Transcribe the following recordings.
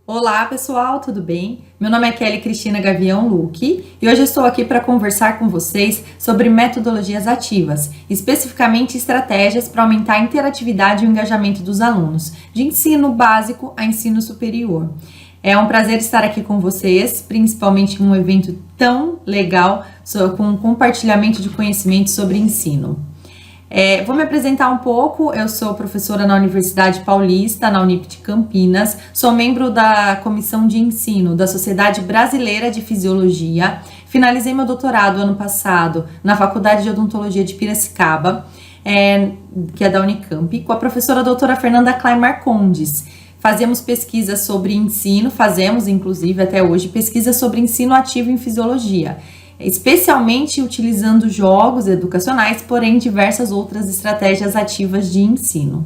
Olá pessoal, tudo bem? Meu nome é Kelly Cristina Gavião Luque e hoje estou aqui para conversar com vocês sobre metodologias ativas, especificamente estratégias para aumentar a interatividade e o engajamento dos alunos, de ensino básico a ensino superior. É um prazer estar aqui com vocês, principalmente em um evento tão legal, com compartilhamento de conhecimento sobre ensino. Vou me apresentar um pouco. Eu sou professora na Universidade Paulista, na Unip de Campinas, sou membro da Comissão de Ensino da Sociedade Brasileira de Fisiologia, finalizei meu doutorado ano passado na Faculdade de Odontologia de Piracicaba, que é da Unicamp, com a professora doutora Fernanda Klein Marcondes. Fazemos pesquisas sobre ensino, fazemos inclusive até hoje pesquisas sobre ensino ativo em fisiologia, especialmente utilizando jogos educacionais, porém diversas outras estratégias ativas de ensino.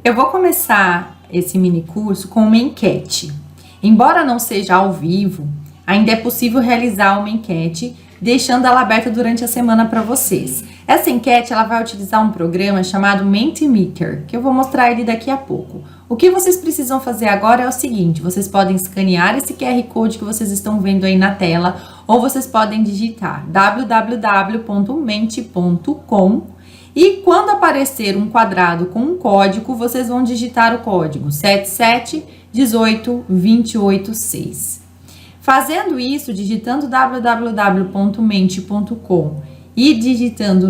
Eu vou começar esse mini curso com uma enquete. Embora não seja ao vivo, ainda é possível realizar uma enquete, deixando ela aberta durante a semana para vocês. Essa enquete ela vai utilizar um programa chamado Mentimeter, que eu vou mostrar ele daqui a pouco. O que vocês precisam fazer agora é o seguinte: vocês podem escanear esse QR Code que vocês estão vendo aí na tela, ou vocês podem digitar www.mente.com e quando aparecer um quadrado com um código, vocês vão digitar o código 7718286. Fazendo isso, digitando www.mente.com e digitando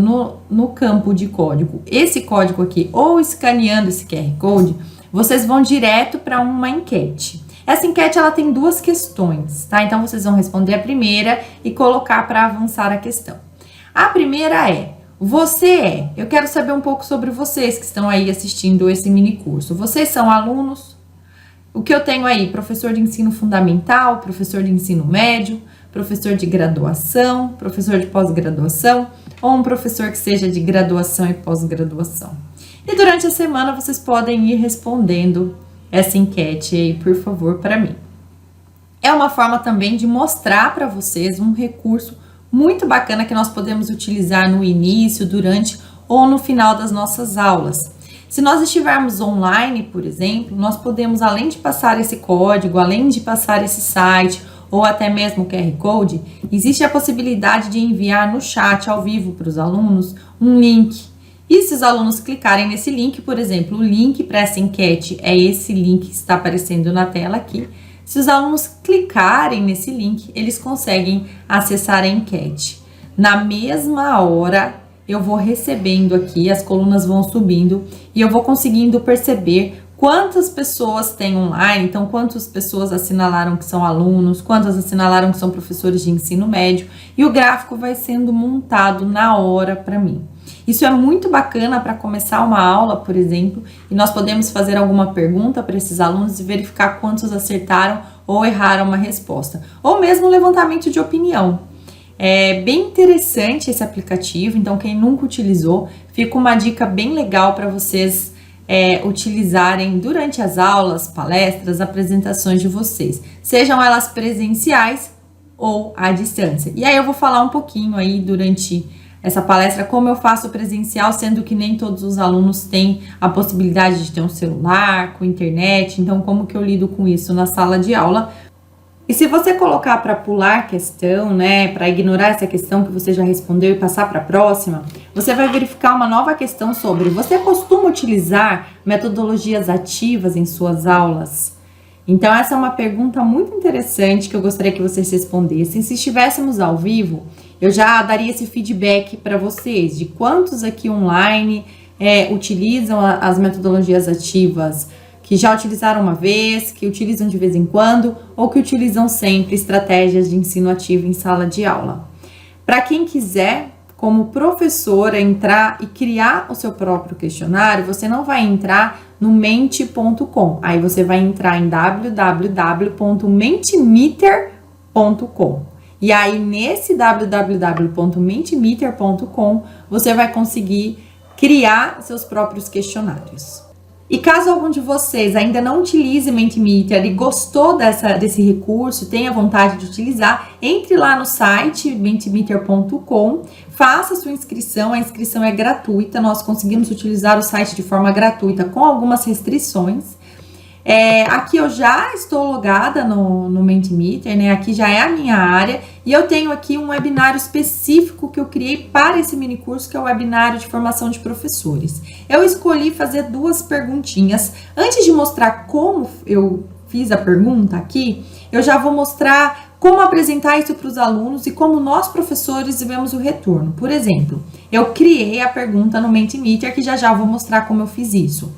no campo de código esse código aqui, ou escaneando esse QR Code, vocês vão direto para uma enquete. Essa enquete ela tem duas questões, tá? Então vocês vão responder a primeira e colocar para avançar a questão. A primeira é: eu quero saber um pouco sobre vocês que estão aí assistindo esse mini curso. Vocês são alunos? O que eu tenho aí? Professor de ensino fundamental, professor de ensino médio, professor de graduação, professor de pós-graduação, ou um professor que seja de graduação e pós-graduação. E durante a semana vocês podem ir respondendo essa enquete aí, por favor, para mim. É uma forma também de mostrar para vocês um recurso muito bacana que nós podemos utilizar no início, durante ou no final das nossas aulas. Se nós estivermos online, por exemplo, nós podemos, além de passar esse código, além de passar esse site ou até mesmo o QR Code, existe a possibilidade de enviar no chat ao vivo para os alunos um link. E se os alunos clicarem nesse link, por exemplo, o link para essa enquete é esse link que está aparecendo na tela aqui. Se os alunos clicarem nesse link, eles conseguem acessar a enquete. Na mesma hora, eu vou recebendo aqui, as colunas vão subindo e eu vou conseguindo perceber quantas pessoas tem online, então quantas pessoas assinalaram que são alunos, quantas assinalaram que são professores de ensino médio, e o gráfico vai sendo montado na hora para mim. Isso é muito bacana para começar uma aula, por exemplo, e nós podemos fazer alguma pergunta para esses alunos e verificar quantos acertaram ou erraram uma resposta, ou mesmo levantamento de opinião. É bem interessante esse aplicativo, então quem nunca utilizou, fica uma dica bem legal para vocês utilizarem durante as aulas, palestras, apresentações de vocês, sejam elas presenciais ou à distância. E aí eu vou falar um pouquinho aí durante essa palestra como eu faço presencial, sendo que nem todos os alunos têm a possibilidade de ter um celular, com internet, então como que eu lido com isso na sala de aula. E se você colocar para pular questão, né, para ignorar essa questão que você já respondeu e passar para a próxima, você vai verificar uma nova questão sobre: você costuma utilizar metodologias ativas em suas aulas? Então essa é uma pergunta muito interessante que eu gostaria que vocês respondessem. Se estivéssemos ao vivo, eu já daria esse feedback para vocês de quantos aqui online utilizam as metodologias ativas, que já utilizaram uma vez, que utilizam de vez em quando, ou que utilizam sempre estratégias de ensino ativo em sala de aula. Para quem quiser, como professora, entrar e criar o seu próprio questionário, você não vai entrar no mente.com, aí você vai entrar em www.mentimeter.com. E aí, nesse www.mentimeter.com, você vai conseguir criar seus próprios questionários. E caso algum de vocês ainda não utilize Mentimeter e gostou desse recurso, tenha vontade de utilizar, entre lá no site mentimeter.com, faça sua inscrição, a inscrição é gratuita, nós conseguimos utilizar o site de forma gratuita com algumas restrições. Aqui eu já estou logada no Mentimeter, né? Aqui já é a minha área e eu tenho aqui um webinário específico que eu criei para esse mini curso, que é o webinário de formação de professores. Eu escolhi fazer 2 perguntinhas. Antes de mostrar como eu fiz a pergunta aqui, eu já vou mostrar como apresentar isso para os alunos e como nós, professores, vemos o retorno. Por exemplo, eu criei a pergunta no Mentimeter, que já vou mostrar como eu fiz isso.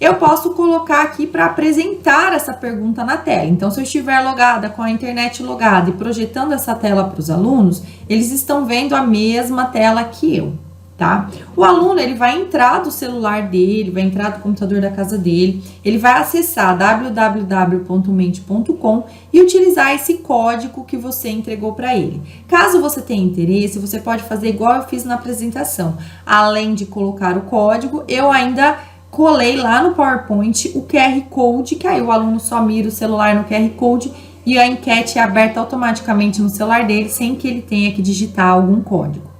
Eu posso colocar aqui para apresentar essa pergunta na tela. Então, se eu estiver logada, com a internet logada e projetando essa tela para os alunos, eles estão vendo a mesma tela que eu, tá? O aluno, ele vai entrar do celular dele, vai entrar do computador da casa dele, ele vai acessar www.mente.com e utilizar esse código que você entregou para ele. Caso você tenha interesse, você pode fazer igual eu fiz na apresentação. Além de colocar o código, eu ainda colei lá no PowerPoint o QR Code, que aí o aluno só mira o celular no QR Code e a enquete é aberta automaticamente no celular dele, sem que ele tenha que digitar algum código.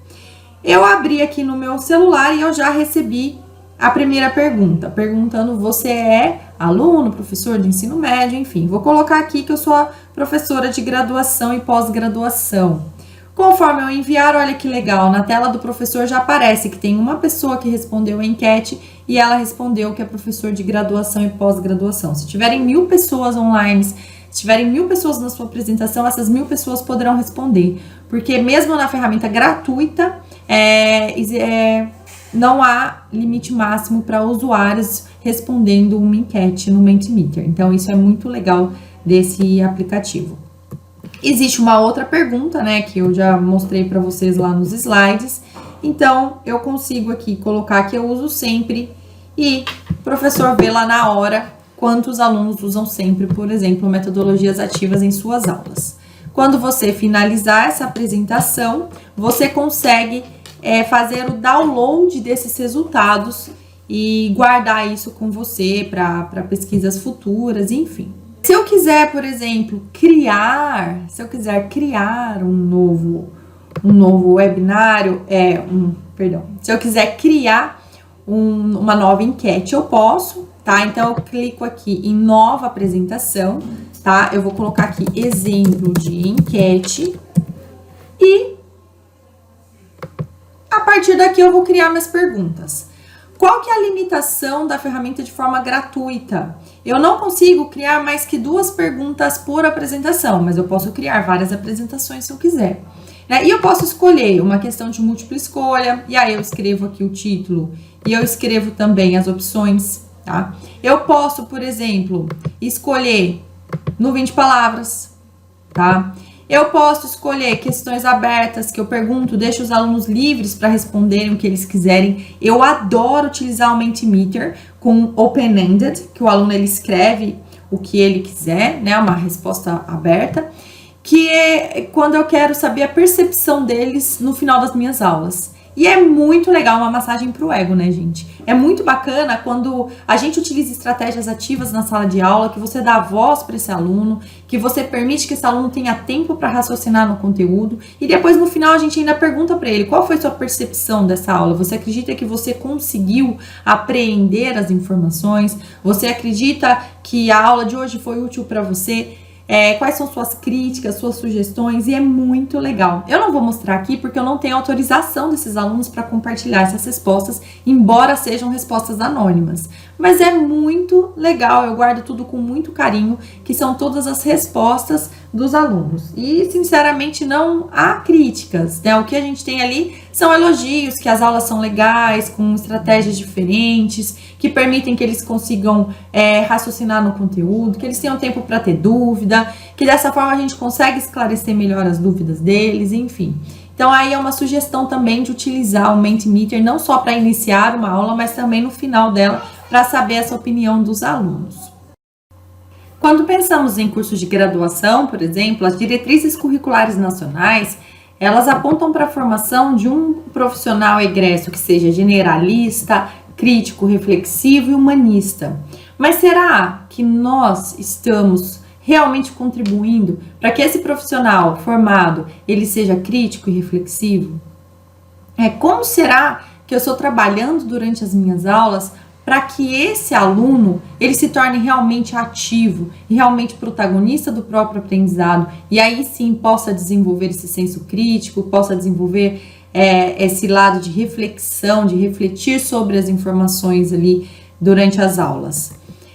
Eu abri aqui no meu celular e eu já recebi a primeira pergunta, perguntando: você é aluno, professor de ensino médio, enfim. Vou colocar aqui que eu sou a professora de graduação e pós-graduação. Conforme eu enviar, olha que legal, na tela do professor já aparece que tem uma pessoa que respondeu a enquete e ela respondeu que é professor de graduação e pós-graduação. Se tiverem 1000 pessoas online, se tiverem 1000 pessoas na sua apresentação, essas 1000 pessoas poderão responder, porque mesmo na ferramenta gratuita, não há limite máximo para usuários respondendo uma enquete no Mentimeter. Então, isso é muito legal desse aplicativo. Existe uma outra pergunta, né, que eu já mostrei para vocês lá nos slides. Então, eu consigo aqui colocar que eu uso sempre e o professor vê lá na hora quantos alunos usam sempre, por exemplo, metodologias ativas em suas aulas. Quando você finalizar essa apresentação, você consegue fazer o download desses resultados e guardar isso com você para pesquisas futuras, enfim. Se eu quiser, por exemplo, criar um novo webinário, se eu quiser criar uma nova enquete, eu posso, tá? Então, eu clico aqui em nova apresentação, tá? Eu vou colocar aqui exemplo de enquete e a partir daqui eu vou criar minhas perguntas. Qual que é a limitação da ferramenta de forma gratuita? Eu não consigo criar mais que 2 perguntas por apresentação, mas eu posso criar várias apresentações se eu quiser. E eu posso escolher uma questão de múltipla escolha, e aí eu escrevo aqui o título e eu escrevo também as opções, tá? Eu posso, por exemplo, escolher no 20 palavras, tá? Eu posso escolher questões abertas, que eu pergunto, deixo os alunos livres para responderem o que eles quiserem. Eu adoro utilizar o Mentimeter com open-ended, que o aluno ele escreve o que ele quiser, né? Uma resposta aberta, que é quando eu quero saber a percepção deles no final das minhas aulas. E é muito legal, uma massagem pro ego, né, gente? É muito bacana quando a gente utiliza estratégias ativas na sala de aula, que você dá voz para esse aluno, que você permite que esse aluno tenha tempo para raciocinar no conteúdo, e depois no final a gente ainda pergunta para ele: qual foi sua percepção dessa aula? Você acredita que você conseguiu apreender as informações? Você acredita que a aula de hoje foi útil para você? Quais são suas críticas, suas sugestões, e é muito legal. Eu não vou mostrar aqui porque eu não tenho autorização desses alunos para compartilhar essas respostas, embora sejam respostas anônimas. Mas é muito legal, eu guardo tudo com muito carinho, que são todas as respostas dos alunos. E, sinceramente, não há críticas, né? O que a gente tem ali são elogios, que as aulas são legais, com estratégias diferentes, que permitem que eles consigam raciocinar no conteúdo, que eles tenham tempo para ter dúvida, que dessa forma a gente consegue esclarecer melhor as dúvidas deles, enfim. Então, aí é uma sugestão também de utilizar o Mentimeter não só para iniciar uma aula, mas também no final dela, para saber essa opinião dos alunos. Quando pensamos em cursos de graduação, por exemplo, as diretrizes curriculares nacionais, elas apontam para a formação de um profissional egresso que seja generalista, crítico, reflexivo e humanista. Mas será que nós estamos realmente contribuindo para que esse profissional formado ele seja crítico e reflexivo? Como será que eu estou trabalhando durante as minhas aulas para que esse aluno ele se torne realmente ativo e realmente protagonista do próprio aprendizado, e aí sim possa desenvolver esse senso crítico, possa desenvolver esse lado de reflexão, de refletir sobre as informações ali durante as aulas.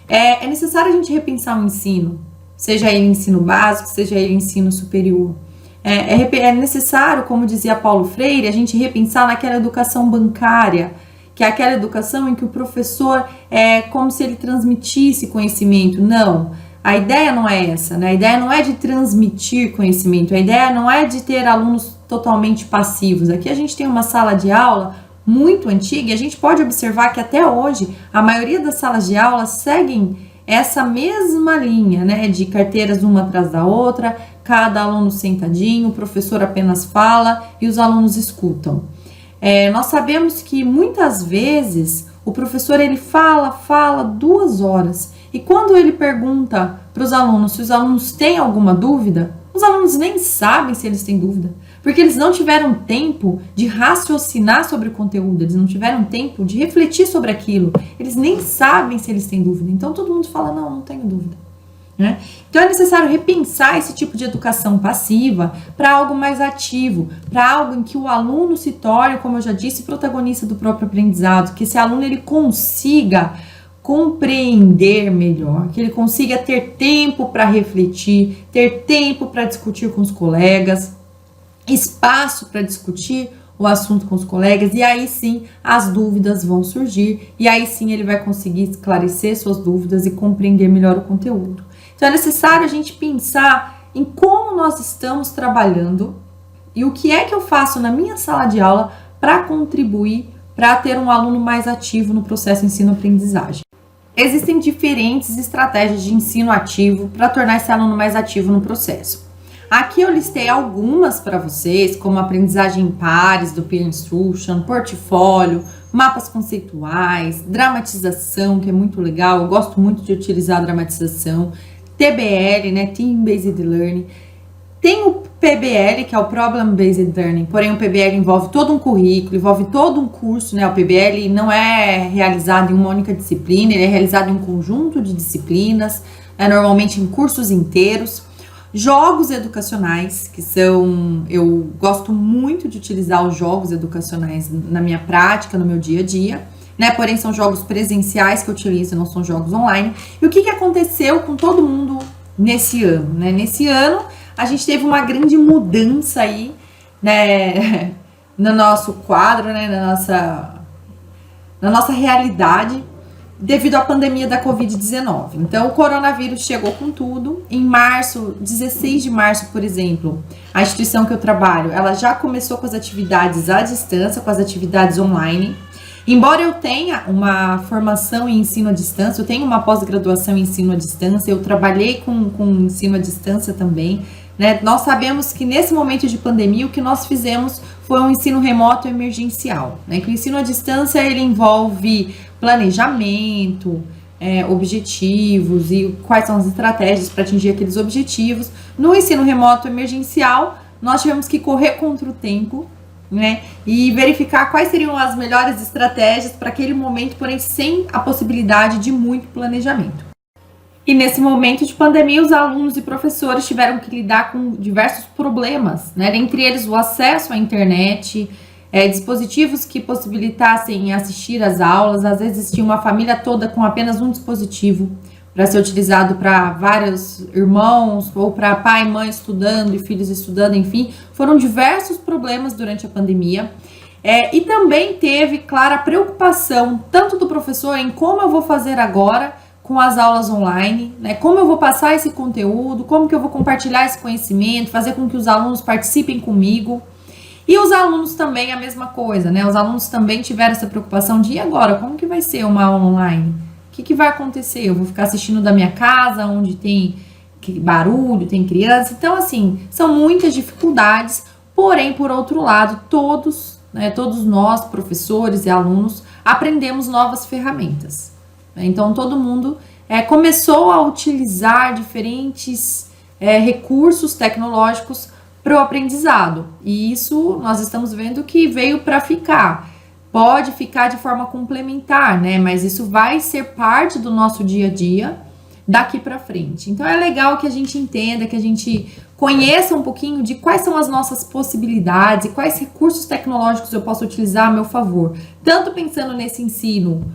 É necessário a gente repensar o ensino, seja ele ensino básico, seja ele ensino superior. É necessário, como dizia Paulo Freire, a gente repensar naquela educação bancária, que é aquela educação em que o professor é como se ele transmitisse conhecimento. Não, a ideia não é essa, né? A ideia não é de transmitir conhecimento, a ideia não é de ter alunos totalmente passivos. Aqui a gente tem uma sala de aula muito antiga e a gente pode observar que até hoje a maioria das salas de aula seguem essa mesma linha, né? De carteiras uma atrás da outra, cada aluno sentadinho, o professor apenas fala e os alunos escutam. Nós sabemos que muitas vezes o professor ele fala 2 horas e quando ele pergunta para os alunos se os alunos têm alguma dúvida, os alunos nem sabem se eles têm dúvida, porque eles não tiveram tempo de raciocinar sobre o conteúdo, eles não tiveram tempo de refletir sobre aquilo, eles nem sabem se eles têm dúvida, então todo mundo fala, não tenho dúvida. Né? Então é necessário repensar esse tipo de educação passiva para algo mais ativo, para algo em que o aluno se torne, como eu já disse, protagonista do próprio aprendizado, que esse aluno ele consiga compreender melhor, que ele consiga ter tempo para refletir, ter tempo para discutir com os colegas, espaço para discutir o assunto com os colegas, e aí sim as dúvidas vão surgir, e aí sim ele vai conseguir esclarecer suas dúvidas e compreender melhor o conteúdo. Então é necessário a gente pensar em como nós estamos trabalhando e o que é que eu faço na minha sala de aula para contribuir para ter um aluno mais ativo no processo ensino-aprendizagem. Existem diferentes estratégias de ensino ativo para tornar esse aluno mais ativo no processo. Aqui eu listei algumas para vocês, como aprendizagem em pares do Peer Instruction, portfólio, mapas conceituais, dramatização, que é muito legal, eu gosto muito de utilizar a dramatização, TBL, né, Team Based Learning. Tem o PBL, que é o Problem Based Learning, porém o PBL envolve todo um currículo, envolve todo um curso, né? O PBL não é realizado em uma única disciplina, ele é realizado em um conjunto de disciplinas, normalmente em cursos inteiros. Jogos educacionais, que são, eu gosto muito de utilizar os jogos educacionais na minha prática, no meu dia a dia, né? Porém são jogos presenciais que eu utilizo, não são jogos online. E o que aconteceu com todo mundo nesse ano, né? Nesse ano a gente teve uma grande mudança aí, né, no nosso quadro, né, na nossa realidade, devido à pandemia da Covid-19. Então, o coronavírus chegou com tudo. Em março, 16 de março, por exemplo, a instituição que eu trabalho, ela já começou com as atividades à distância, com as atividades online. Embora eu tenha uma formação em ensino à distância, eu tenho uma pós-graduação em ensino à distância, eu trabalhei com ensino à distância também, né? Nós sabemos que nesse momento de pandemia, o que nós fizemos foi um ensino remoto emergencial, né? Que o ensino à distância, ele envolve planejamento, objetivos e quais são as estratégias para atingir aqueles objetivos. No ensino remoto emergencial, nós tivemos que correr contra o tempo, né, e verificar quais seriam as melhores estratégias para aquele momento, porém sem a possibilidade de muito planejamento. E nesse momento de pandemia, os alunos e professores tiveram que lidar com diversos problemas, né, dentre eles o acesso à internet, dispositivos que possibilitassem assistir às aulas. Às vezes tinha uma família toda com apenas um dispositivo para ser utilizado para vários irmãos, ou para pai e mãe estudando e filhos estudando, enfim. Foram diversos problemas durante a pandemia. E também teve, claro, a preocupação tanto do professor em como eu vou fazer agora com as aulas online, né? Como eu vou passar esse conteúdo, como que eu vou compartilhar esse conhecimento, fazer com que os alunos participem comigo. E os alunos também a mesma coisa, né? Os alunos também tiveram essa preocupação de, e agora, como que vai ser uma aula online? O que vai acontecer? Eu vou ficar assistindo da minha casa, onde tem barulho, tem criança. Então, assim, são muitas dificuldades, porém, por outro lado, todos nós, professores e alunos, aprendemos novas ferramentas. Então, todo mundo começou a utilizar diferentes recursos tecnológicos para o aprendizado. E isso nós estamos vendo que veio para ficar. pode ficar de forma complementar, né? Mas isso vai ser parte do nosso dia a dia daqui para frente. Então é legal que a gente entenda, que a gente conheça um pouquinho de quais são as nossas possibilidades e quais recursos tecnológicos eu posso utilizar a meu favor, tanto pensando nesse ensino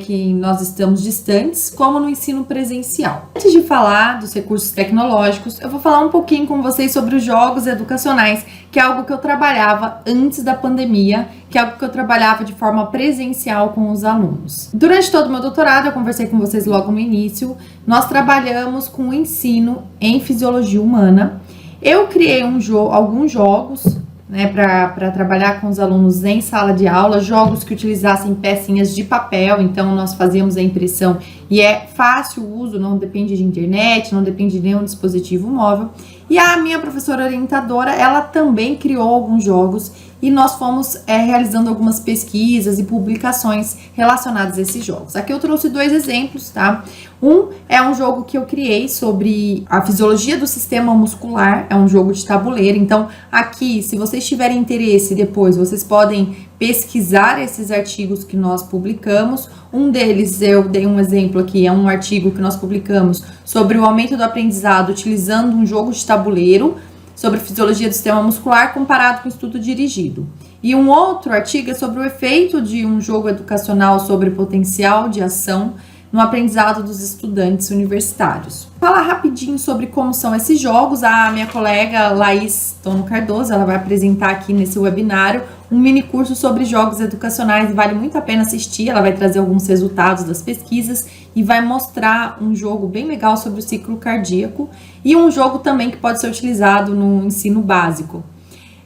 que nós estamos distantes, como no ensino presencial. Antes de falar dos recursos tecnológicos, eu vou falar um pouquinho com vocês sobre os jogos educacionais, que é algo que eu trabalhava antes da pandemia, que é algo que eu trabalhava de forma presencial com os alunos. Durante todo o meu doutorado, eu conversei com vocês logo no início, nós trabalhamos com o ensino em fisiologia humana. Eu criei alguns jogos, né, para trabalhar com os alunos em sala de aula, jogos que utilizassem pecinhas de papel, então nós fazíamos a impressão e é fácil o uso, não depende de internet, não depende de nenhum dispositivo móvel. E a minha professora orientadora, ela também criou alguns jogos e nós fomos realizando algumas pesquisas e publicações relacionadas a esses jogos. Aqui eu trouxe 2 exemplos, tá? Um é um jogo que eu criei sobre a fisiologia do sistema muscular, é um jogo de tabuleiro. Então, aqui, se vocês tiverem interesse depois, vocês podem pesquisar esses artigos que nós publicamos. Um deles, eu dei um exemplo aqui, é um artigo que nós publicamos sobre o aumento do aprendizado utilizando um jogo de tabuleiro, sobre fisiologia do sistema muscular comparado com o estudo dirigido. E um outro artigo é sobre o efeito de um jogo educacional sobre o potencial de ação no aprendizado dos estudantes universitários. Vou falar rapidinho sobre como são esses jogos. A minha colega Laís Tono Cardoso, ela vai apresentar aqui nesse webinário um mini curso sobre jogos educacionais, vale muito a pena assistir, ela vai trazer alguns resultados das pesquisas e vai mostrar um jogo bem legal sobre o ciclo cardíaco e um jogo também que pode ser utilizado no ensino básico,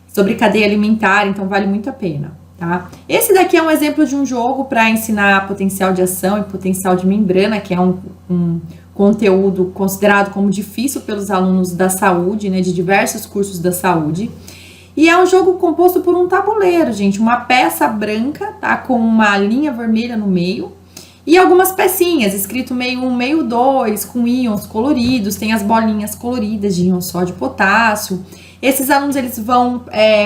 sobre cadeia alimentar, então vale muito a pena. Tá? Esse daqui é um exemplo de um jogo para ensinar potencial de ação e potencial de membrana, que é um conteúdo considerado como difícil pelos alunos da saúde, né, de diversos cursos da saúde. E é um jogo composto por um tabuleiro, gente, uma peça branca, tá, com uma linha vermelha no meio e algumas pecinhas, escrito meio 1, meio 2, com íons coloridos, tem as bolinhas coloridas de íons sódio e potássio. Esses alunos, eles vão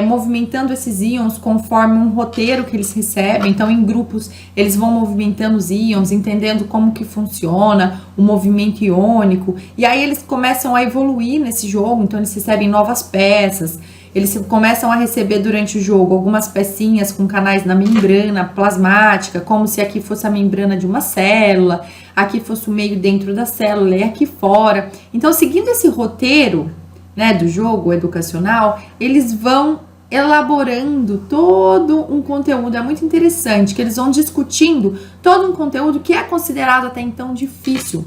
movimentando esses íons conforme um roteiro que eles recebem, então em grupos eles vão movimentando os íons, entendendo como que funciona o movimento iônico, e aí eles começam a evoluir nesse jogo, então eles recebem novas peças, eles começam a receber durante o jogo algumas pecinhas com canais na membrana plasmática, como se aqui fosse a membrana de uma célula, aqui fosse o meio dentro da célula e aqui fora. Então, seguindo esse roteiro, né, do jogo educacional, eles vão elaborando todo um conteúdo, é muito interessante, que eles vão discutindo todo um conteúdo que é considerado até então difícil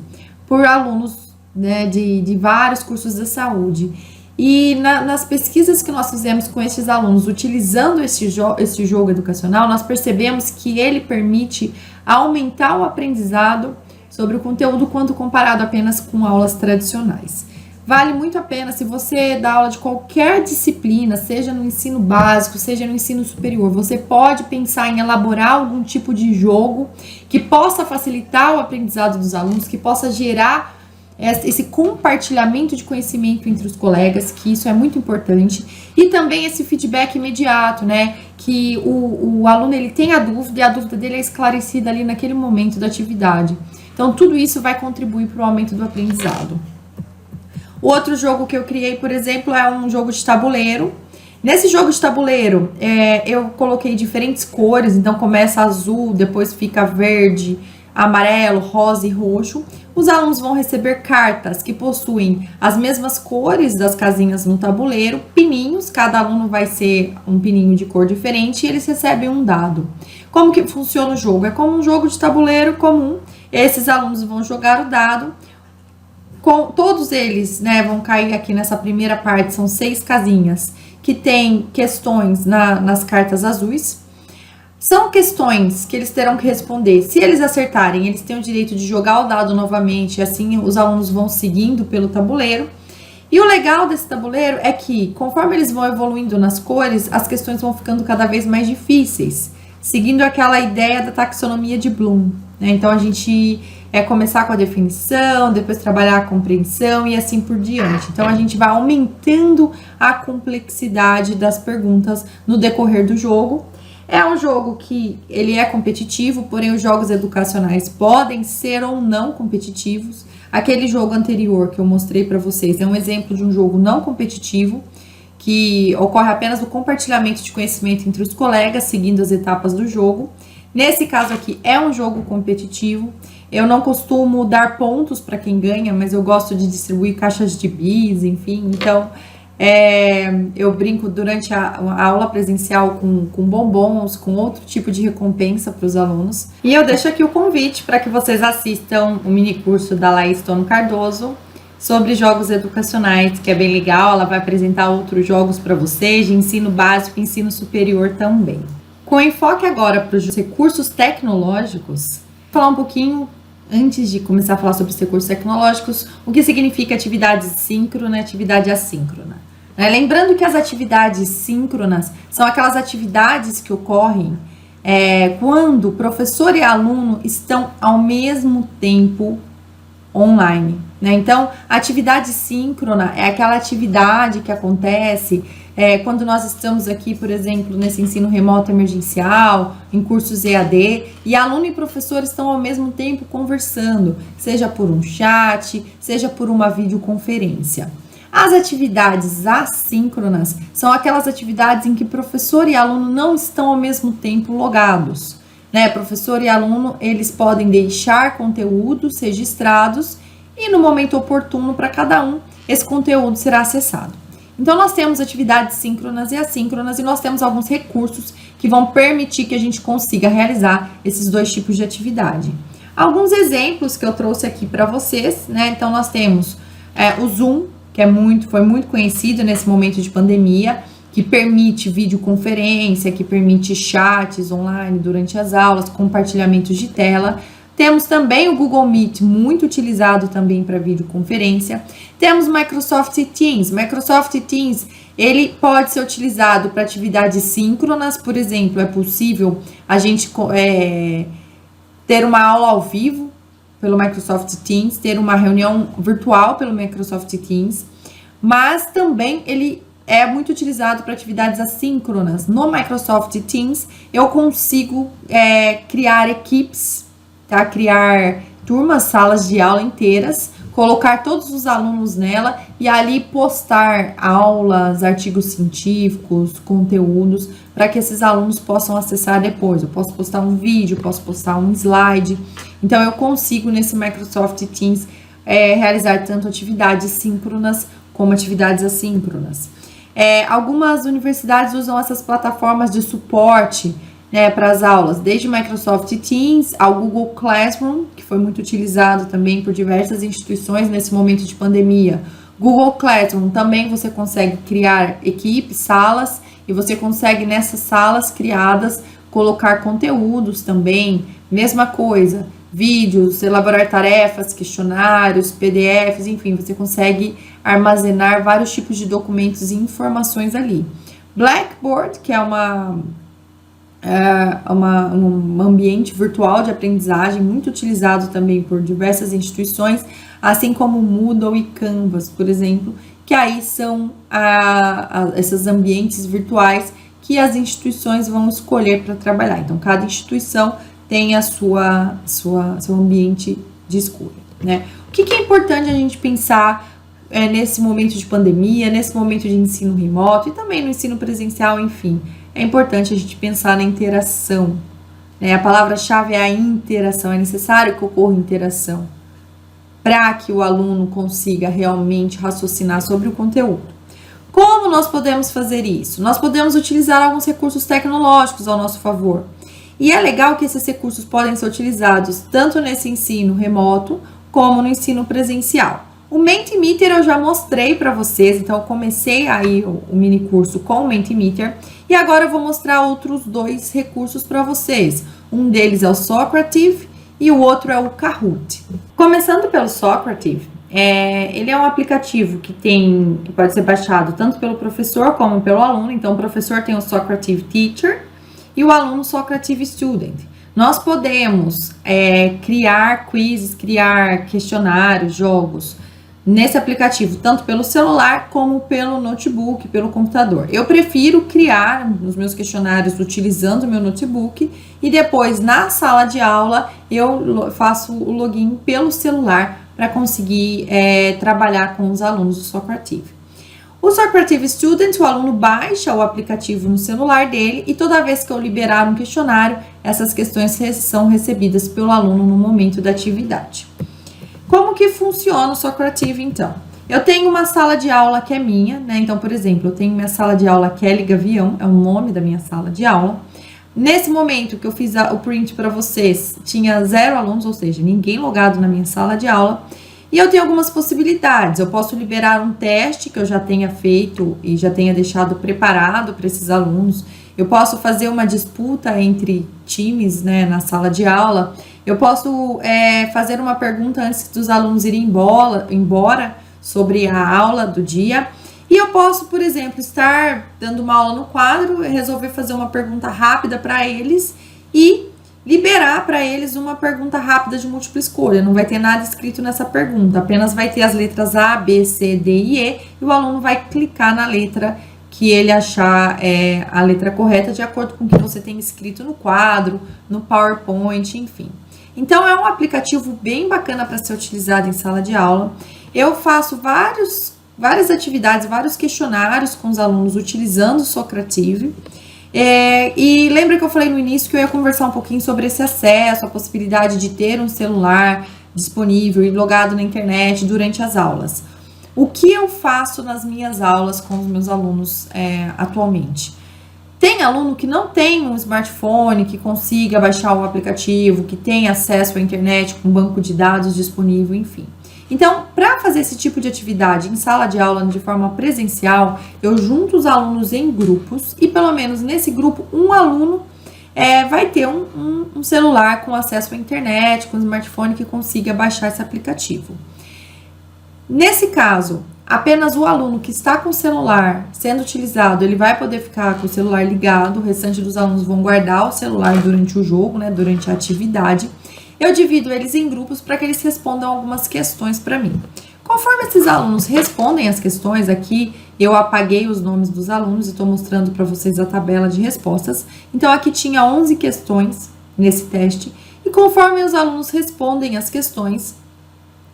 por alunos, né, de vários cursos da saúde. E nas pesquisas que nós fizemos com esses alunos, utilizando esse jogo educacional, nós percebemos que ele permite aumentar o aprendizado sobre o conteúdo quando comparado apenas com aulas tradicionais. Vale muito a pena, se você dá aula de qualquer disciplina, seja no ensino básico, seja no ensino superior, você pode pensar em elaborar algum tipo de jogo que possa facilitar o aprendizado dos alunos, que possa gerar esse compartilhamento de conhecimento entre os colegas, que isso é muito importante, e também esse feedback imediato, né, que o aluno ele tem a dúvida e a dúvida dele é esclarecida ali naquele momento da atividade. Então, tudo isso vai contribuir para o aumento do aprendizado. O outro jogo que eu criei, por exemplo, é um jogo de tabuleiro. Nesse jogo de tabuleiro, eu coloquei diferentes cores, então começa azul, depois fica verde, amarelo, rosa e roxo. Os alunos vão receber cartas que possuem as mesmas cores das casinhas no tabuleiro, pininhos, cada aluno vai ser um pininho de cor diferente e eles recebem um dado. Como que funciona o jogo? É como um jogo de tabuleiro comum, esses alunos vão jogar o dado, todos eles, né, vão cair aqui nessa primeira parte, são 6 casinhas, que tem questões nas cartas azuis. São questões que eles terão que responder. Se eles acertarem, eles têm o direito de jogar o dado novamente, e assim os alunos vão seguindo pelo tabuleiro. E o legal desse tabuleiro é que, conforme eles vão evoluindo nas cores, as questões vão ficando cada vez mais difíceis, seguindo aquela ideia da taxonomia de Bloom, né? Então, a gente começar com a definição, depois trabalhar a compreensão e assim por diante. Então, a gente vai aumentando a complexidade das perguntas no decorrer do jogo. É um jogo que ele é competitivo, porém os jogos educacionais podem ser ou não competitivos. Aquele jogo anterior que eu mostrei para vocês é um exemplo de um jogo não competitivo, que ocorre apenas o compartilhamento de conhecimento entre os colegas, seguindo as etapas do jogo. Nesse caso aqui é um jogo competitivo. Eu não costumo dar pontos para quem ganha, mas eu gosto de distribuir caixas de bis, enfim. Então, eu brinco durante a aula presencial com bombons, com outro tipo de recompensa para os alunos. E eu deixo aqui o convite para que vocês assistam o mini curso da Laís Tono Cardoso sobre jogos educacionais, que é bem legal. Ela vai apresentar outros jogos para vocês, de ensino básico e ensino superior também. Com enfoque agora para os recursos tecnológicos, vou falar um pouquinho, antes de começar a falar sobre os recursos tecnológicos, o que significa atividade síncrona e atividade assíncrona. Lembrando que as atividades síncronas são aquelas atividades que ocorrem quando professor e aluno estão ao mesmo tempo online. Então, a atividade síncrona é aquela atividade que acontece quando nós estamos aqui, por exemplo, nesse ensino remoto emergencial, em cursos EAD, e aluno e professor estão ao mesmo tempo conversando, seja por um chat, seja por uma videoconferência. As atividades assíncronas são aquelas atividades em que professor e aluno não estão ao mesmo tempo logados. Professor e aluno, eles podem deixar conteúdos registrados e no momento oportuno para cada um, esse conteúdo será acessado. Então, nós temos atividades síncronas e assíncronas e nós temos alguns recursos que vão permitir que a gente consiga realizar esses dois tipos de atividade. Alguns exemplos que eu trouxe aqui para vocês, Então, nós temos o Zoom, que foi muito conhecido nesse momento de pandemia, que permite videoconferência, que permite chats online durante as aulas, compartilhamentos de tela. Temos também o Google Meet, muito utilizado também para videoconferência. Temos o Microsoft Teams. Microsoft Teams, ele pode ser utilizado para atividades síncronas. Por exemplo, é possível a gente ter uma aula ao vivo pelo Microsoft Teams, ter uma reunião virtual pelo Microsoft Teams, mas também ele é muito utilizado para atividades assíncronas. No Microsoft Teams, eu consigo criar equipes, criar turmas, salas de aula inteiras, colocar todos os alunos nela e ali postar aulas, artigos científicos, conteúdos, para que esses alunos possam acessar depois. Eu posso postar um vídeo, posso postar um slide. Então, eu consigo, nesse Microsoft Teams, realizar tanto atividades síncronas como atividades assíncronas. Algumas universidades usam essas plataformas de suporte para as aulas, desde Microsoft Teams ao Google Classroom, que foi muito utilizado também por diversas instituições nesse momento de pandemia. Google Classroom também você consegue criar equipes, salas, e você consegue nessas salas criadas colocar conteúdos também, mesma coisa, vídeos, elaborar tarefas, questionários, PDFs, enfim, você consegue armazenar vários tipos de documentos e informações ali. Blackboard, que é um ambiente virtual de aprendizagem muito utilizado também por diversas instituições, assim como Moodle e Canvas, por exemplo, que aí são esses ambientes virtuais que as instituições vão escolher para trabalhar. Então, cada instituição tem seu ambiente de escolha, O que é importante a gente pensar nesse momento de pandemia, nesse momento de ensino remoto e também no ensino presencial, enfim? É importante a gente pensar na interação. A palavra-chave é a interação. É necessário que ocorra interação para que o aluno consiga realmente raciocinar sobre o conteúdo. Como nós podemos fazer isso? Nós podemos utilizar alguns recursos tecnológicos ao nosso favor. E é legal que esses recursos podem ser utilizados tanto nesse ensino remoto como no ensino presencial. O Mentimeter eu já mostrei para vocês, então eu comecei aí o mini curso com o Mentimeter e agora eu vou mostrar outros dois recursos para vocês. Um deles é o Socrative e o outro é o Kahoot. Começando pelo Socrative, ele é um aplicativo que pode ser baixado tanto pelo professor como pelo aluno. Então o professor tem o Socrative Teacher e o aluno Socrative Student. Nós podemos criar quizzes, criar questionários, jogos nesse aplicativo, tanto pelo celular como pelo notebook, pelo computador. Eu prefiro criar os meus questionários utilizando o meu notebook e depois na sala de aula eu faço o login pelo celular para conseguir trabalhar com os alunos do Socrative. O Socrative Student, o aluno baixa o aplicativo no celular dele e toda vez que eu liberar um questionário, essas questões são recebidas pelo aluno no momento da atividade. Como que funciona o Socrative, então? Eu tenho uma sala de aula que é minha, né? Então, por exemplo, eu tenho minha sala de aula Kelly Gavião, é o nome da minha sala de aula. Nesse momento que eu fiz o print para vocês, tinha 0 alunos, ou seja, ninguém logado na minha sala de aula. E eu tenho algumas possibilidades. Eu posso liberar um teste que eu já tenha feito e já tenha deixado preparado para esses alunos. Eu posso fazer uma disputa entre times, né, na sala de aula. Eu posso fazer uma pergunta antes dos alunos irem embora sobre a aula do dia. E eu posso, por exemplo, estar dando uma aula no quadro, resolver fazer uma pergunta rápida para eles e liberar para eles uma pergunta rápida de múltipla escolha. Não vai ter nada escrito nessa pergunta, apenas vai ter as letras A, B, C, D e E, e o aluno vai clicar na letra que ele achar a letra correta, de acordo com o que você tem escrito no quadro, no PowerPoint, enfim. Então, é um aplicativo bem bacana para ser utilizado em sala de aula. Eu faço várias atividades, vários questionários com os alunos utilizando o Socrative. E lembra que eu falei no início que eu ia conversar um pouquinho sobre esse acesso, a possibilidade de ter um celular disponível e logado na internet durante as aulas. O que eu faço nas minhas aulas com os meus alunos atualmente? Tem aluno que não tem um smartphone, que consiga baixar o aplicativo, que tem acesso à internet com banco de dados disponível, enfim. Então, para fazer esse tipo de atividade em sala de aula de forma presencial, eu junto os alunos em grupos e pelo menos nesse grupo um aluno vai ter um celular com acesso à internet, com smartphone que consiga baixar esse aplicativo. Nesse caso, apenas o aluno que está com o celular sendo utilizado, ele vai poder ficar com o celular ligado, o restante dos alunos vão guardar o celular durante o jogo, né, durante a atividade. Eu divido eles em grupos para que eles respondam algumas questões para mim. Conforme esses alunos respondem as questões, aqui eu apaguei os nomes dos alunos e estou mostrando para vocês a tabela de respostas. Então, aqui tinha 11 questões nesse teste. E conforme os alunos respondem as questões,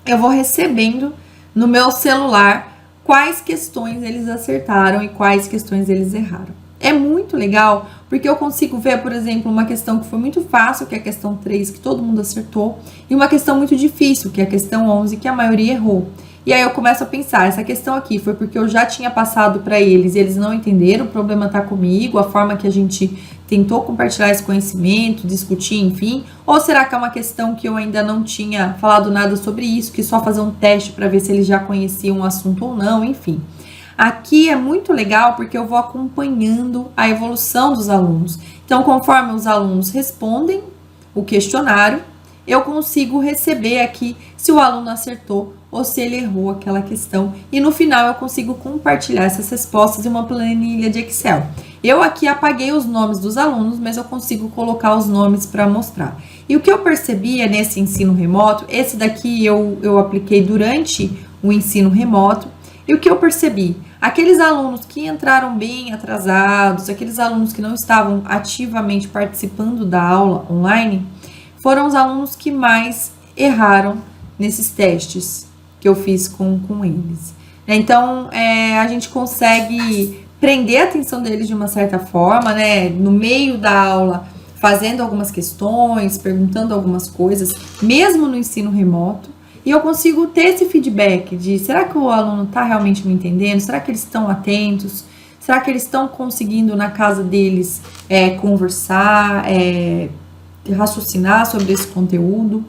eu vou recebendo no meu celular quais questões eles acertaram e quais questões eles erraram. É muito legal, porque eu consigo ver, por exemplo, uma questão que foi muito fácil, que é a questão 3, que todo mundo acertou, e uma questão muito difícil, que é a questão 11, que a maioria errou. E aí eu começo a pensar, essa questão aqui foi porque eu já tinha passado para eles e eles não entenderam, o problema está comigo, a forma que a gente tentou compartilhar esse conhecimento, discutir, enfim, ou será que é uma questão que eu ainda não tinha falado nada sobre isso, que só fazer um teste para ver se eles já conheciam o assunto ou não, enfim. Aqui é muito legal porque eu vou acompanhando a evolução dos alunos. Então, conforme os alunos respondem o questionário, eu consigo receber aqui se o aluno acertou ou se ele errou aquela questão. E no final eu consigo compartilhar essas respostas em uma planilha de Excel. Eu aqui apaguei os nomes dos alunos, mas eu consigo colocar os nomes para mostrar. E o que eu percebi nesse ensino remoto, esse daqui eu apliquei durante o ensino remoto. E o que eu percebi? Aqueles alunos que entraram bem atrasados, aqueles alunos que não estavam ativamente participando da aula online, foram os alunos que mais erraram nesses testes que eu fiz com eles. Então, a gente consegue prender a atenção deles de uma certa forma, né? No meio da aula, fazendo algumas questões, perguntando algumas coisas, mesmo no ensino remoto. E eu consigo ter esse feedback de, será que o aluno está realmente me entendendo? Será que eles estão atentos? Será que eles estão conseguindo na casa deles conversar, raciocinar sobre esse conteúdo?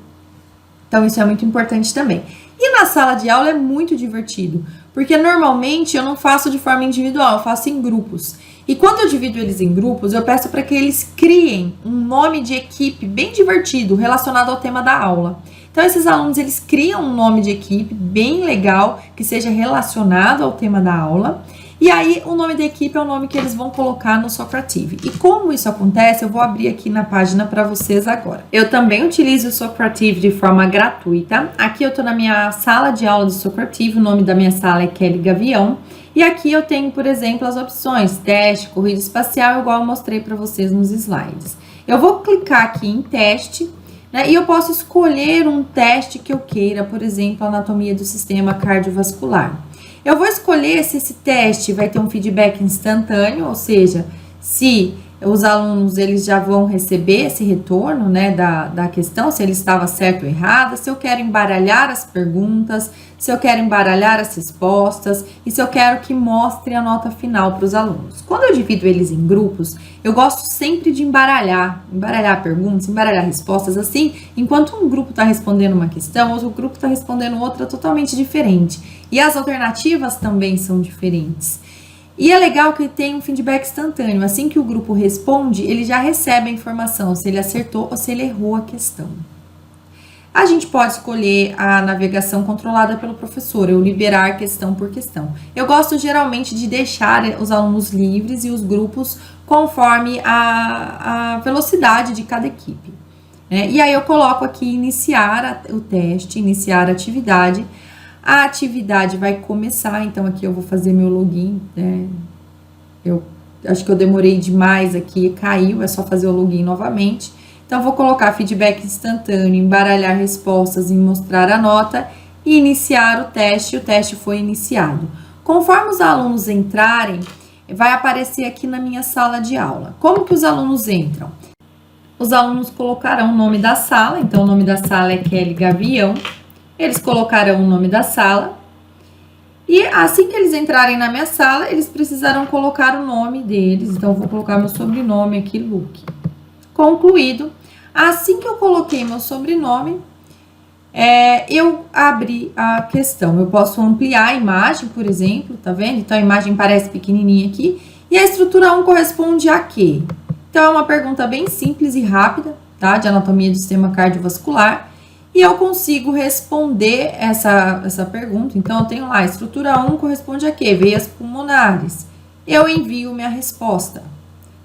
Então, isso é muito importante também. E na sala de aula é muito divertido, porque normalmente eu não faço de forma individual, eu faço em grupos. E quando eu divido eles em grupos, eu peço para que eles criem um nome de equipe bem divertido relacionado ao tema da aula. Então, esses alunos, eles criam um nome de equipe bem legal, que seja relacionado ao tema da aula. E aí, o nome da equipe é o nome que eles vão colocar no Socrative. E como isso acontece, eu vou abrir aqui na página para vocês agora. Eu também utilizo o Socrative de forma gratuita. Aqui eu tô na minha sala de aula do Socrative, o nome da minha sala é Kelly Gavião. E aqui eu tenho, por exemplo, as opções teste, corrida espacial, igual eu mostrei para vocês nos slides. Eu vou clicar aqui em teste, né, e eu posso escolher um teste que eu queira, por exemplo, anatomia do sistema cardiovascular. Eu vou escolher se esse teste vai ter um feedback instantâneo, ou seja, se os alunos eles já vão receber esse retorno, né, da questão, se ele estava certo ou errado, se eu quero embaralhar as perguntas, se eu quero embaralhar as respostas e se eu quero que mostre a nota final para os alunos. Quando eu divido eles em grupos, eu gosto sempre de embaralhar perguntas, embaralhar respostas, assim, enquanto um grupo está respondendo uma questão, outro grupo está respondendo outra totalmente diferente. E as alternativas também são diferentes. E é legal que tem um feedback instantâneo. Assim que o grupo responde, ele já recebe a informação se ele acertou ou se ele errou a questão. A gente pode escolher a navegação controlada pelo professor, eu liberar questão por questão. Eu gosto geralmente de deixar os alunos livres e os grupos conforme a velocidade de cada equipe, né? E aí eu coloco aqui iniciar o teste, iniciar a atividade. A atividade vai começar, então aqui eu vou fazer meu login, né? Eu acho que eu demorei demais aqui, caiu, é só fazer o login novamente. Então, vou colocar feedback instantâneo, embaralhar respostas e mostrar a nota e iniciar o teste foi iniciado. Conforme os alunos entrarem, vai aparecer aqui na minha sala de aula. Como que os alunos entram? Os alunos colocarão o nome da sala, então o nome da sala é Kelly Gavião. Eles colocarão o nome da sala e assim que eles entrarem na minha sala, eles precisarão colocar o nome deles. Então, eu vou colocar meu sobrenome aqui, Luke. Concluído. Assim que eu coloquei meu sobrenome, eu abri a questão. Eu posso ampliar a imagem, por exemplo, tá vendo? Então, a imagem parece pequenininha aqui. E a estrutura 1 corresponde a quê? Então, é uma pergunta bem simples e rápida, tá? De anatomia do sistema cardiovascular. E eu consigo responder essa pergunta. Então, eu tenho lá, a estrutura 1 corresponde a quê? Veias pulmonares. Eu envio minha resposta,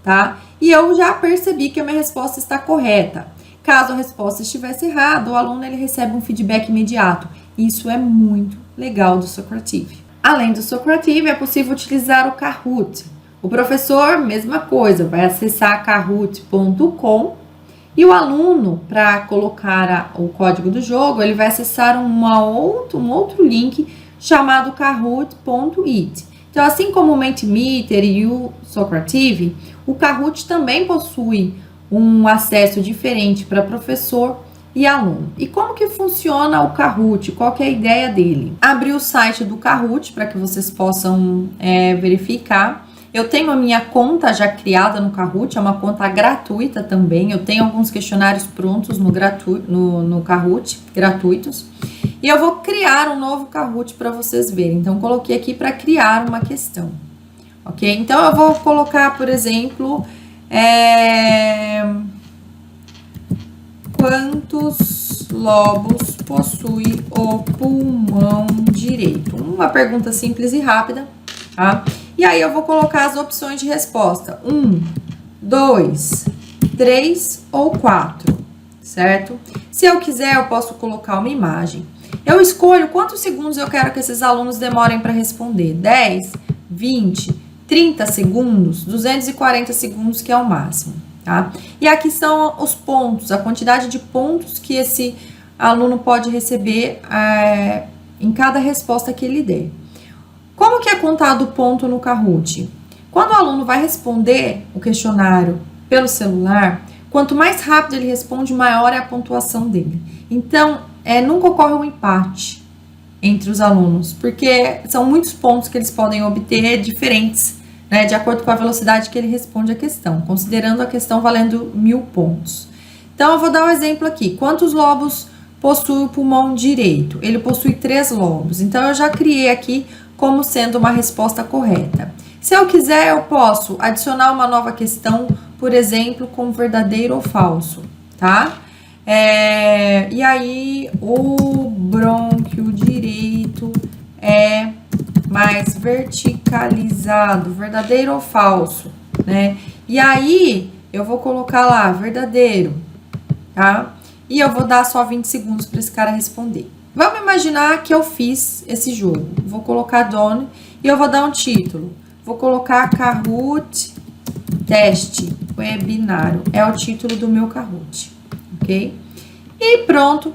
tá? E eu já percebi que a minha resposta está correta. Caso a resposta estivesse errada, o aluno ele recebe um feedback imediato. Isso é muito legal do Socrative. Além do Socrative, é possível utilizar o Kahoot. O professor, mesma coisa, vai acessar kahoot.com e o aluno, para colocar o código do jogo, ele vai acessar um outro link chamado kahoot.it. Então, assim como o Mentimeter e o Socrative, o Kahoot também possui um acesso diferente para professor e aluno. E como que funciona o Kahoot? Qual que é a ideia dele? Abrir o site do Kahoot para que vocês possam verificar. Eu tenho a minha conta já criada no Kahoot, é uma conta gratuita também. Eu tenho alguns questionários prontos no Kahoot, gratuitos. E eu vou criar um novo Kahoot para vocês verem. Então, coloquei aqui para criar uma questão. Ok? Então, eu vou colocar, por exemplo, quantos lobos possui o pulmão direito? Uma pergunta simples e rápida, tá? E aí, eu vou colocar as opções de resposta. 1, 2, 3 ou 4, certo? Se eu quiser, eu posso colocar uma imagem. Eu escolho quantos segundos eu quero que esses alunos demorem para responder. 10, 20, 30 segundos, 240 segundos, que é o máximo, tá? E aqui são os pontos, a quantidade de pontos que esse aluno pode receber em cada resposta que ele der. Como que é contado o ponto no Kahoot? Quando o aluno vai responder o questionário pelo celular, quanto mais rápido ele responde, maior é a pontuação dele. Então, nunca ocorre um empate entre os alunos, porque são muitos pontos que eles podem obter diferentes, né, de acordo com a velocidade que ele responde a questão, considerando a questão valendo 1000 pontos. Então, eu vou dar um exemplo aqui. Quantos lobos possui o pulmão direito? Ele possui 3 lobos. Então, eu já criei aqui como sendo uma resposta correta. Se eu quiser, eu posso adicionar uma nova questão, por exemplo, com verdadeiro ou falso, tá? E aí, o brônquio direito é mais verticalizado, verdadeiro ou falso, né? E aí, eu vou colocar lá, verdadeiro, tá? E eu vou dar só 20 segundos para esse cara responder. Vamos imaginar que eu fiz esse jogo. Vou colocar done e eu vou dar um título. Vou colocar Kahoot Teste Webinário. É o título do meu Kahoot, ok? E pronto,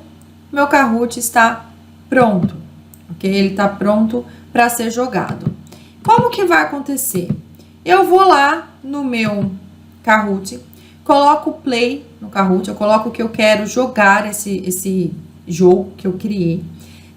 meu Kahoot está pronto, ok? Ele está pronto para ser jogado. Como que vai acontecer? Eu vou lá no meu Kahoot, coloco o play no Kahoot, eu coloco o que eu quero jogar esse jogo que eu criei,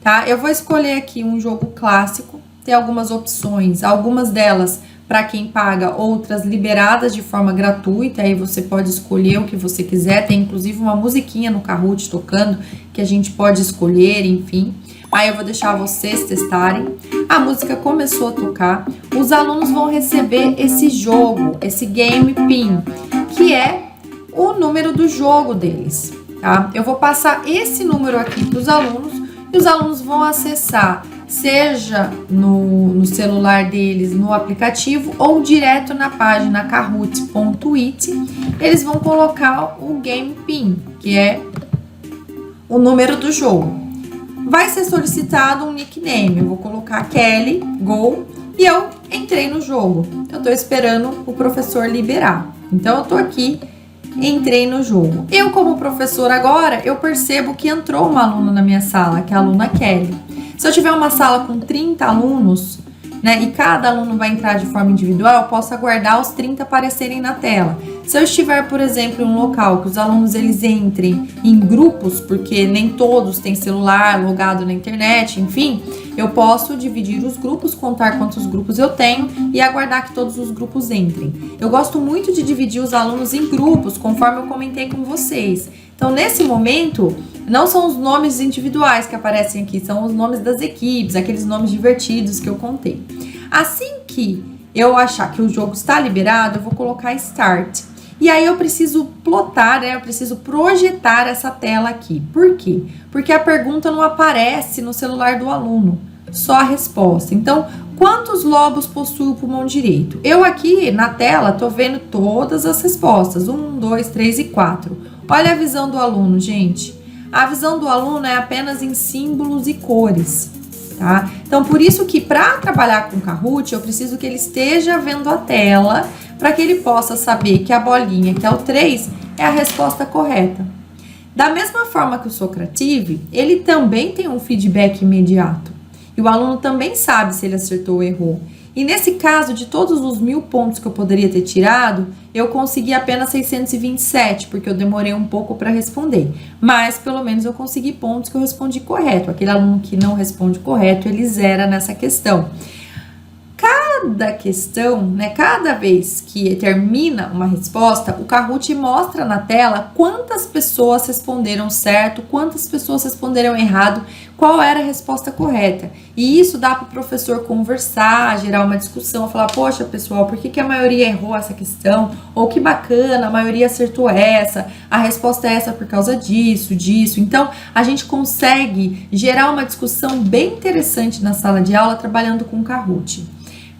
tá? Eu vou escolher aqui um jogo clássico, tem algumas opções, algumas delas para quem paga, outras liberadas de forma gratuita, aí você pode escolher o que você quiser, tem inclusive uma musiquinha no Kahoot tocando, que a gente pode escolher, enfim. Aí eu vou deixar vocês testarem. A música começou a tocar, os alunos vão receber esse jogo, esse Game Pin, que é o número do jogo deles, tá? Eu vou passar esse número aqui para os alunos, e os alunos vão acessar, seja no celular deles, no aplicativo, ou direto na página kahoot.it, eles vão colocar o Game Pin, que é o número do jogo. Vai ser solicitado um nickname, eu vou colocar Kelly Go, e eu entrei no jogo. Eu tô esperando o professor liberar. Então eu tô aqui, entrei no jogo. Eu, como professora agora, eu percebo que entrou uma aluna na minha sala, que é a aluna Kelly. Se eu tiver uma sala com 30 alunos, né, e cada aluno vai entrar de forma individual, eu posso aguardar os 30 aparecerem na tela. Se eu estiver, por exemplo, em um local que os alunos eles entrem em grupos, porque nem todos têm celular logado na internet, enfim, eu posso dividir os grupos, contar quantos grupos eu tenho e aguardar que todos os grupos entrem. Eu gosto muito de dividir os alunos em grupos, conforme eu comentei com vocês. Então, nesse momento, não são os nomes individuais que aparecem aqui, são os nomes das equipes, aqueles nomes divertidos que eu contei. Assim que eu achar que o jogo está liberado, eu vou colocar Start. E aí eu preciso plotar, né? Eu preciso projetar essa tela aqui. Por quê? Porque a pergunta não aparece no celular do aluno, só a resposta. Então, quantos lobos possui o pulmão direito? Eu aqui na tela tô vendo todas as respostas, 1, 2, 3 e 4. Olha a visão do aluno, gente. A visão do aluno é apenas em símbolos e cores, tá? Então, por isso que para trabalhar com Kahoot, eu preciso que ele esteja vendo a tela, para que ele possa saber que a bolinha, que é o 3, é a resposta correta. Da mesma forma que o Socrative, ele também tem um feedback imediato. E o aluno também sabe se ele acertou ou errou. E nesse caso, de todos os 1000 pontos que eu poderia ter tirado, eu consegui apenas 627, porque eu demorei um pouco para responder. Mas, pelo menos, eu consegui pontos que eu respondi correto. Aquele aluno que não responde correto, ele zera nessa questão. Cada questão, né, cada vez que termina uma resposta, o Kahoot mostra na tela quantas pessoas responderam certo, quantas pessoas responderam errado, qual era a resposta correta. E isso dá para o professor conversar, gerar uma discussão, falar, poxa, pessoal, por que a maioria errou essa questão? Ou que bacana, a maioria acertou essa, a resposta é essa por causa disso, disso. Então, a gente consegue gerar uma discussão bem interessante na sala de aula trabalhando com o Kahoot.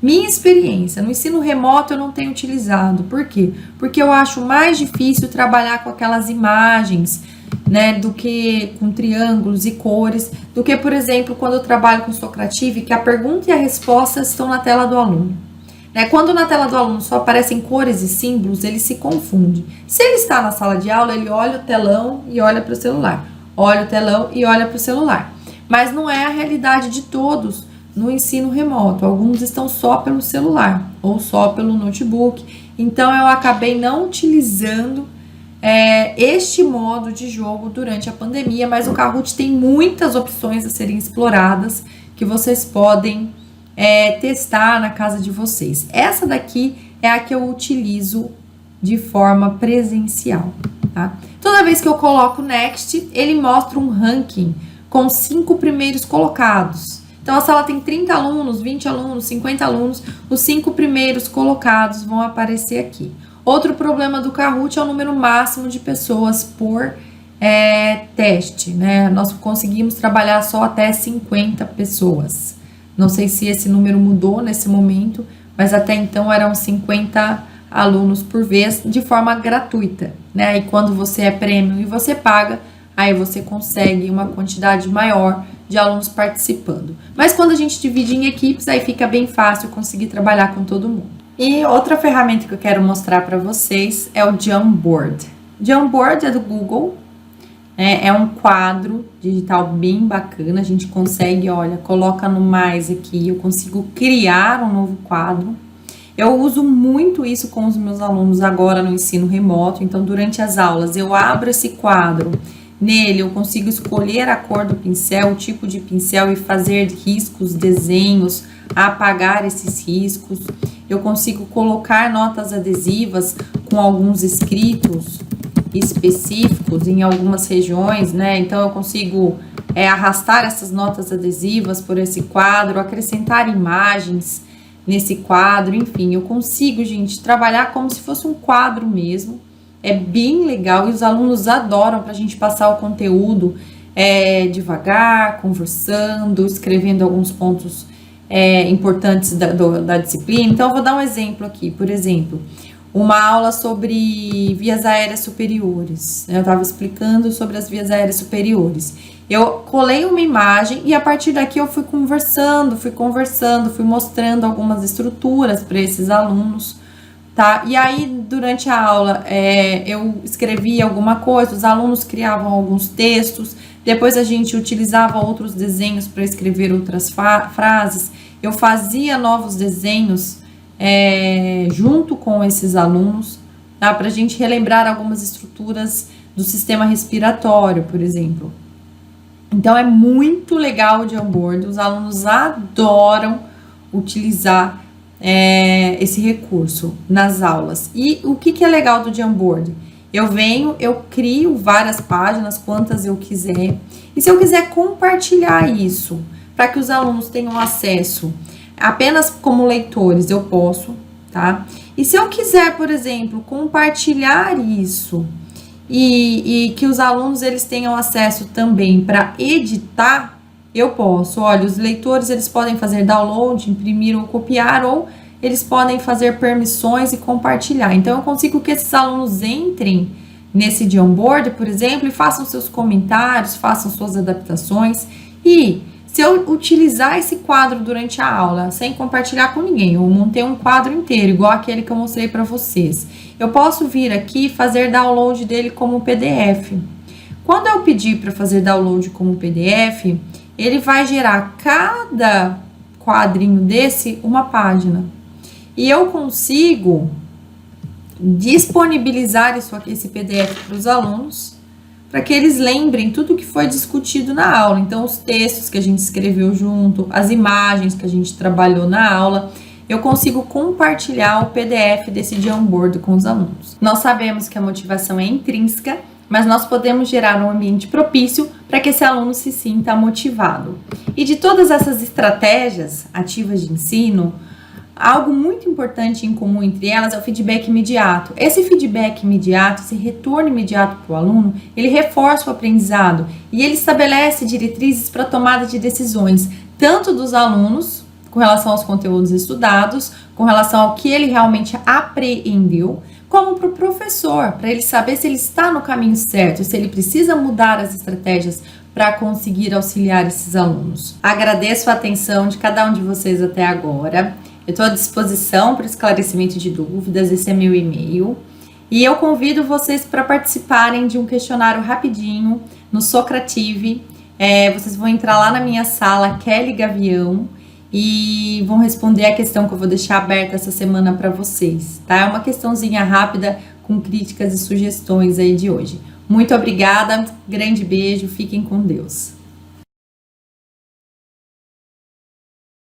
Minha experiência no ensino remoto eu não tenho utilizado. Por quê? Porque eu acho mais difícil trabalhar com aquelas imagens, né, do que com triângulos e cores, do que, por exemplo, quando eu trabalho com Socrative, que a pergunta e a resposta estão na tela do aluno. Né? Quando na tela do aluno só aparecem cores e símbolos, ele se confunde. Se ele está na sala de aula, ele olha o telão e olha para o celular. Olha o telão e olha para o celular. Mas não é a realidade de todos no ensino remoto. Alguns estão só pelo celular ou só pelo notebook. Então, eu acabei não utilizando este modo de jogo durante a pandemia, mas o Kahoot tem muitas opções a serem exploradas que vocês podem testar na casa de vocês. Essa daqui é a que eu utilizo de forma presencial, tá? Toda vez que eu coloco Next, ele mostra um ranking com 5 primeiros colocados. Então, a sala tem 30 alunos, 20 alunos, 50 alunos, os 5 primeiros colocados vão aparecer aqui. Outro problema do Kahoot é o número máximo de pessoas por teste, né? Nós conseguimos trabalhar só até 50 pessoas, Não sei se esse número mudou nesse momento, mas até então eram 50 alunos por vez de forma gratuita, né? E quando você é prêmio e você paga, aí você consegue uma quantidade maior de alunos participando. Mas quando a gente divide em equipes, aí fica bem fácil conseguir trabalhar com todo mundo. E outra ferramenta que eu quero mostrar para vocês é o Jamboard. Jamboard é do Google, é um quadro digital bem bacana, a gente consegue, olha, coloca no mais aqui, eu consigo criar um novo quadro. Eu uso muito isso com os meus alunos agora no ensino remoto, então durante as aulas eu abro esse quadro, nele eu consigo escolher a cor do pincel, o tipo de pincel e fazer riscos, desenhos, apagar esses riscos. Eu consigo colocar notas adesivas com alguns escritos específicos em algumas regiões, né? Então eu consigo arrastar essas notas adesivas por esse quadro, acrescentar imagens nesse quadro, enfim, eu consigo, gente, trabalhar como se fosse um quadro mesmo. É bem legal e os alunos adoram para a gente passar o conteúdo devagar, conversando, escrevendo alguns pontos importantes da disciplina. Então, eu vou dar um exemplo aqui, por exemplo, uma aula sobre vias aéreas superiores. Eu estava explicando sobre as vias aéreas superiores. Eu colei uma imagem e a partir daqui eu fui conversando, fui mostrando algumas estruturas para esses alunos, tá? E aí, durante a aula, eu escrevia alguma coisa, os alunos criavam alguns textos, depois a gente utilizava outros desenhos para escrever outras frases, eu fazia novos desenhos junto com esses alunos, tá? Para a gente relembrar algumas estruturas do sistema respiratório, por exemplo. Então, é muito legal o Jamboard, os alunos adoram utilizar esse recurso nas aulas. E o que é legal do Jamboard? Eu crio várias páginas, quantas eu quiser, e se eu quiser compartilhar isso, para que os alunos tenham acesso apenas como leitores, eu posso, tá? E se eu quiser, por exemplo, compartilhar isso e que os alunos eles tenham acesso também para editar, eu posso. Olha, os leitores eles podem fazer download, imprimir ou copiar, ou eles podem fazer permissões e compartilhar. Então, eu consigo que esses alunos entrem nesse Jamboard, por exemplo, e façam seus comentários, façam suas adaptações. E se eu utilizar esse quadro durante a aula, sem compartilhar com ninguém, eu montei um quadro inteiro, igual aquele que eu mostrei para vocês, eu posso vir aqui e fazer download dele como PDF. Quando eu pedir para fazer download como PDF, ele vai gerar cada quadrinho desse uma página. E eu consigo disponibilizar esse PDF para os alunos, para que eles lembrem tudo que foi discutido na aula. Então, os textos que a gente escreveu junto, as imagens que a gente trabalhou na aula, eu consigo compartilhar o PDF desse Jamboard com os alunos. Nós sabemos que a motivação é intrínseca, mas nós podemos gerar um ambiente propício para que esse aluno se sinta motivado. E de todas essas estratégias ativas de ensino, algo muito importante em comum entre elas é o feedback imediato. Esse feedback imediato, esse retorno imediato para o aluno, ele reforça o aprendizado e ele estabelece diretrizes para a tomada de decisões, tanto dos alunos, com relação aos conteúdos estudados, com relação ao que ele realmente apreendeu, como para o professor, para ele saber se ele está no caminho certo, se ele precisa mudar as estratégias para conseguir auxiliar esses alunos. Agradeço a atenção de cada um de vocês até agora. Eu estou à disposição para esclarecimento de dúvidas, esse é meu e-mail. E eu convido vocês para participarem de um questionário rapidinho no Socrative. Vocês vão entrar lá na minha sala, Kelly Gavião, e vão responder a questão que eu vou deixar aberta essa semana para vocês, tá? É uma questãozinha rápida com críticas e sugestões aí de hoje. Muito obrigada, grande beijo, fiquem com Deus.